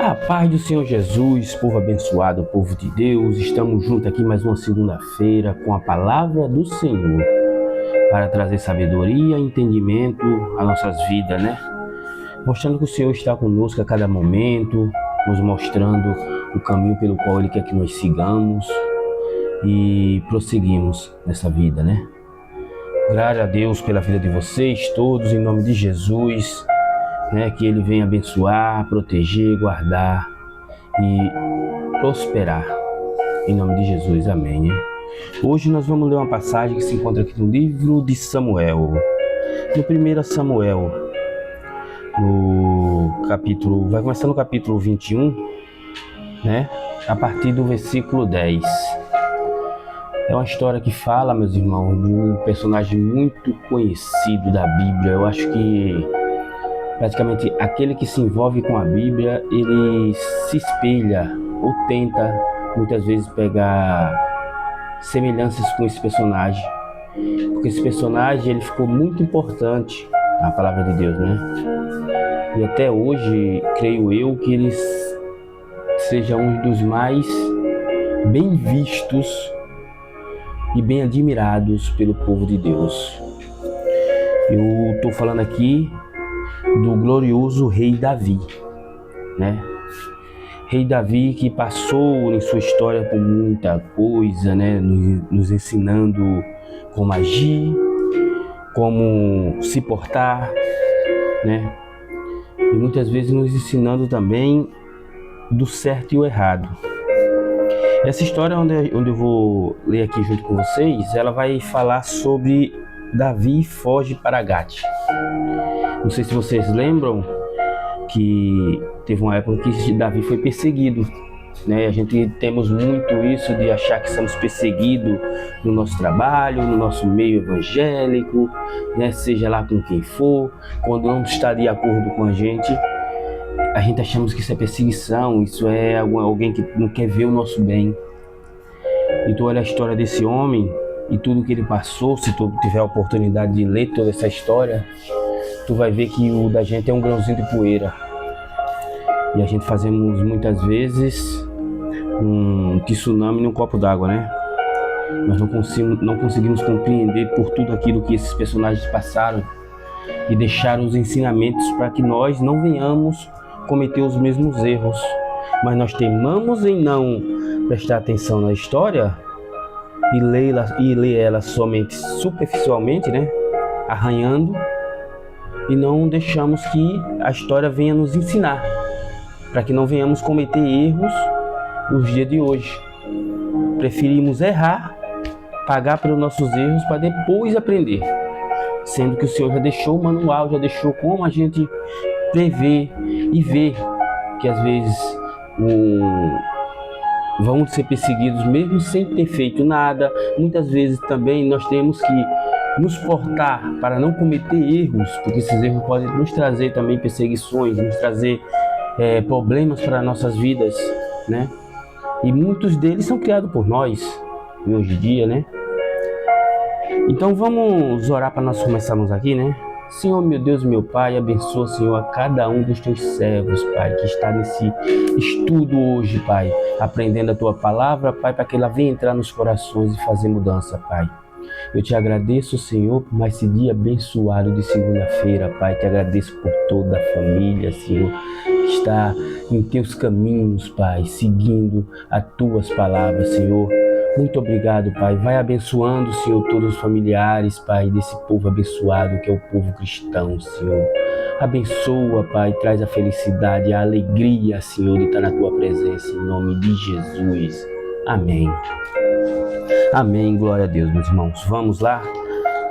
A paz do Senhor Jesus, povo abençoado, povo de Deus, estamos juntos aqui mais uma segunda-feira com a palavra do Senhor para trazer sabedoria e entendimento às nossas vidas, né? Mostrando que o Senhor está conosco a cada momento, nos mostrando o caminho pelo qual Ele quer que nós sigamos e prosseguimos nessa vida, né? Graças a Deus pela vida de vocês todos, em nome de Jesus, né? Que Ele venha abençoar, proteger, guardar e prosperar. Em nome de Jesus, amém, né? Hoje nós vamos ler uma passagem que se encontra aqui no livro de Samuel. No 1 Samuel, no capítulo, vai começar no capítulo 21, né? A partir do versículo 10. É uma história que fala, meus irmãos, de um personagem muito conhecido da Bíblia. Eu acho que praticamente aquele que se envolve com a Bíblia, ele se espelha ou tenta muitas vezes pegar semelhanças com esse personagem, porque esse personagem ele ficou muito importante na palavra de Deus, né? E até hoje, creio eu, que ele seja um dos mais bem vistos e bem admirados pelo povo de Deus. Eu estou falando aqui do glorioso rei Davi, né? Rei Davi que passou em sua história por muita coisa, né? Nos ensinando como agir, como se portar, né? E muitas vezes nos ensinando também do certo e o errado. Essa história onde eu vou ler aqui junto com vocês, ela vai falar sobre Davi foge para Gate. Não sei se vocês lembram que teve uma época que Davi foi perseguido, né? A gente temos muito isso de achar que somos perseguidos no nosso trabalho, no nosso meio evangélico, né? Seja lá com quem for, quando não está de acordo com a gente achamos que isso é perseguição, isso é alguém que não quer ver o nosso bem. Então olha a história desse homem e tudo que ele passou. Se tu tiver a oportunidade de ler toda essa história, tu vai ver que o da gente é um grãozinho de poeira. E a gente fazemos muitas vezes um tsunami num copo d'água, né? Nós não conseguimos compreender por tudo aquilo que esses personagens passaram e deixaram os ensinamentos para que nós não venhamos cometer os mesmos erros. Mas nós teimamos em não prestar atenção na história e ler ela somente superficialmente, né? Arranhando, e não deixamos que a história venha nos ensinar, para que não venhamos cometer erros nos dias de hoje. Preferimos errar, pagar pelos nossos erros para depois aprender, sendo que o Senhor já deixou o manual, já deixou como a gente prever e ver que às vezes vamos ser perseguidos mesmo sem ter feito nada. Muitas vezes também nós temos que nos portar para não cometer erros, porque esses erros podem nos trazer também perseguições, nos trazer problemas para nossas vidas, né? E muitos deles são criados por nós hoje em dia, né? Então vamos orar para nós começarmos aqui, né? Senhor, meu Deus, meu Pai, abençoa, Senhor, a cada um dos teus servos, Pai, que está nesse estudo hoje, Pai, aprendendo a tua palavra, Pai, para que ela venha entrar nos corações e fazer mudança, Pai. Eu te agradeço, Senhor, por mais esse dia abençoado de segunda-feira, Pai. Te agradeço por toda a família, Senhor, que está em teus caminhos, Pai, seguindo as tuas palavras, Senhor. Muito obrigado, Pai. Vai abençoando, Senhor, todos os familiares, Pai, desse povo abençoado que é o povo cristão, Senhor. Abençoa, Pai, traz a felicidade, a alegria, Senhor, de estar na tua presença, em nome de Jesus. Amém. Amém, glória a Deus, meus irmãos. Vamos lá,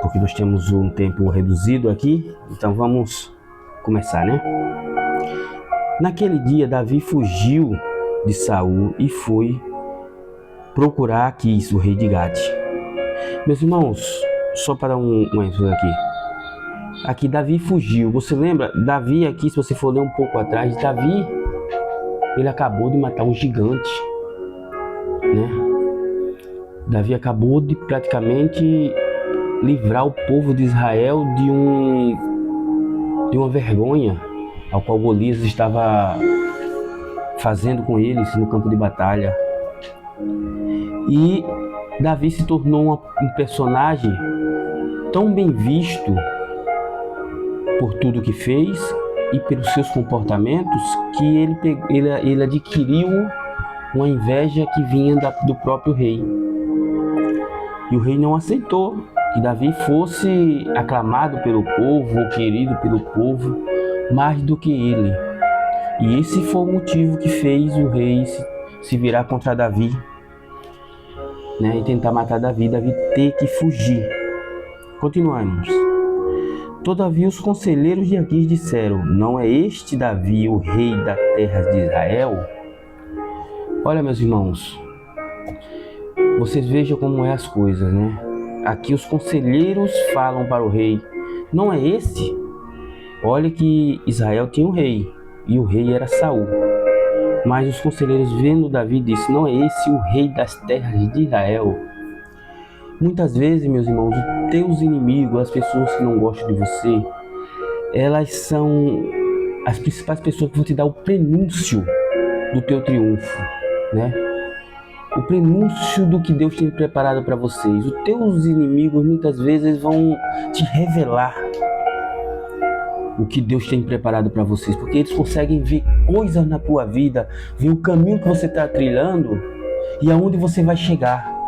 porque nós temos um tempo reduzido aqui, então vamos começar, né? Naquele dia, Davi fugiu de Saul e foi procurar Aquis, o rei de Gate. Meus irmãos, só para um ênfase aqui. Aqui Davi fugiu. Você lembra? Davi aqui, se você for ler um pouco atrás, Davi, ele acabou de matar um gigante, né? Davi acabou de praticamente livrar o povo de Israel de uma vergonha ao qual Golias estava fazendo com eles no campo de batalha. E Davi se tornou um personagem tão bem visto por tudo que fez e pelos seus comportamentos que ele adquiriu uma inveja que vinha do próprio rei. E o rei não aceitou que Davi fosse aclamado pelo povo, ou querido pelo povo, mais do que ele. E esse foi o motivo que fez o rei se virar contra Davi, né, e tentar matar Davi ter que fugir. Continuamos. Todavia os conselheiros de Aquis disseram: não é este Davi o rei da terra de Israel? Olha, meus irmãos, vocês vejam como é as coisas, né? Aqui os conselheiros falam para o rei: não é esse? Olha que Israel tinha um rei, e o rei era Saul. Mas os conselheiros, vendo Davi, disseram: não é esse o rei das terras de Israel? Muitas vezes, meus irmãos, os teus inimigos, as pessoas que não gostam de você, elas são as principais pessoas que vão te dar o prenúncio do teu triunfo, né? O prenúncio do que Deus tem preparado para vocês. Os teus inimigos muitas vezes vão te revelar o que Deus tem preparado para vocês, porque eles conseguem ver coisas na tua vida, ver o caminho que você está trilhando e aonde você vai chegar.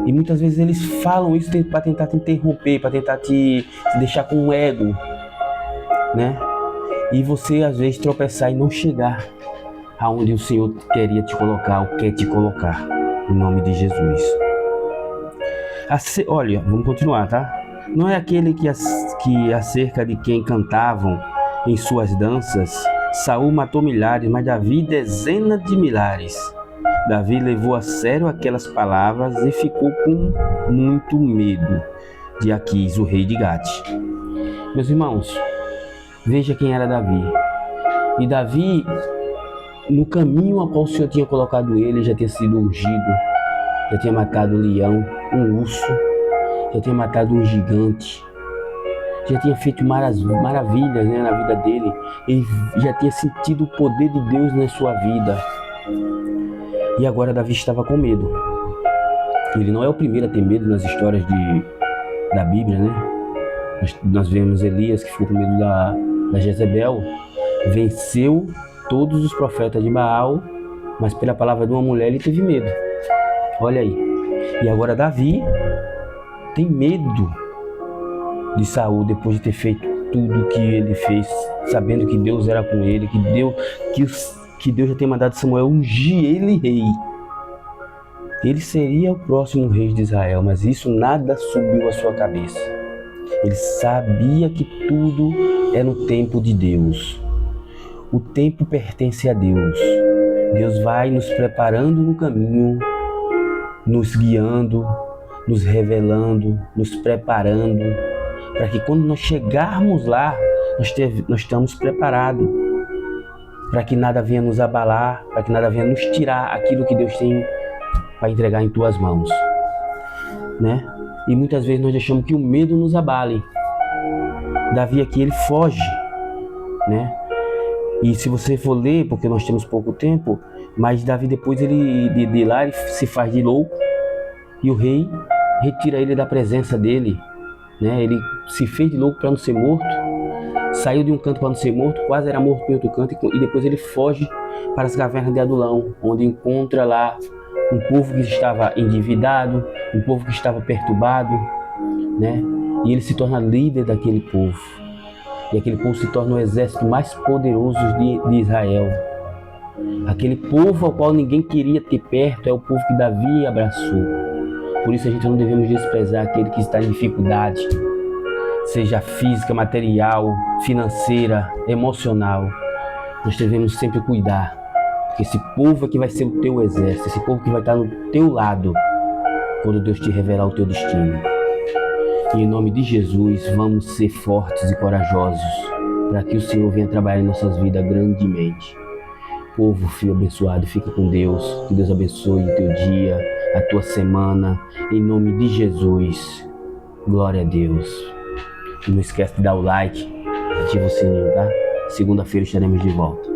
E muitas vezes eles falam isso para tentar te interromper, para tentar te deixar com um ego, né? E você às vezes tropeçar e não chegar aonde o Senhor queria te colocar, ou quer te colocar, em nome de Jesus. Olha, vamos continuar, tá? Não é aquele que acerca de quem cantavam em suas danças, Saul matou milhares, mas Davi dezenas de milhares. Davi levou a sério aquelas palavras e ficou com muito medo de Aquis, o rei de Gate. Meus irmãos, veja quem era Davi. E Davi, no caminho a qual o Senhor tinha colocado ele, já tinha sido ungido, já tinha matado um leão, um urso, já tinha matado um gigante, já tinha feito maravilhas, né, na vida dele. Ele já tinha sentido o poder de Deus na sua vida. E agora Davi estava com medo. Ele não é o primeiro a ter medo nas histórias da Bíblia, né? Nós vemos Elias, que ficou com medo da Jezebel, venceu todos os profetas de Baal, mas pela palavra de uma mulher ele teve medo. Olha aí. E agora Davi tem medo de Saul, depois de ter feito tudo que ele fez, sabendo que Deus era com ele, que Deus já tem mandado Samuel ungir ele rei. Ele seria o próximo rei de Israel, mas isso nada subiu à sua cabeça. Ele sabia que tudo é no tempo de Deus. O tempo pertence a Deus. Deus vai nos preparando no caminho, nos guiando, nos revelando, nos preparando, para que quando nós chegarmos lá, nós estamos preparados, para que nada venha nos abalar, para que nada venha nos tirar aquilo que Deus tem para entregar em tuas mãos, né? E muitas vezes nós deixamos que o medo nos abale. Davi aqui, ele foge, né? E se você for ler, porque nós temos pouco tempo, mas Davi depois de lá ele se faz de louco e o rei retira ele da presença dele, né? Ele se fez de louco para não ser morto, saiu de um canto para não ser morto, quase era morto em outro canto, e depois ele foge para as cavernas de Adulão, onde encontra lá um povo que estava endividado, um povo que estava perturbado, né? E ele se torna líder daquele povo. E aquele povo se torna o exército mais poderoso de Israel. Aquele povo ao qual ninguém queria ter perto é o povo que Davi abraçou. Por isso a gente não devemos desprezar aquele que está em dificuldade, seja física, material, financeira, emocional. Nós devemos sempre cuidar, porque esse povo é que vai ser o teu exército, esse povo que vai estar no teu lado quando Deus te revelar o teu destino. E em nome de Jesus, vamos ser fortes e corajosos, para que o Senhor venha trabalhar em nossas vidas grandemente. Povo, filho abençoado, fica com Deus. Que Deus abençoe o teu dia, a tua semana. Em nome de Jesus. Glória a Deus. E não esquece de dar o like, ativa o sininho, tá? Segunda-feira estaremos de volta.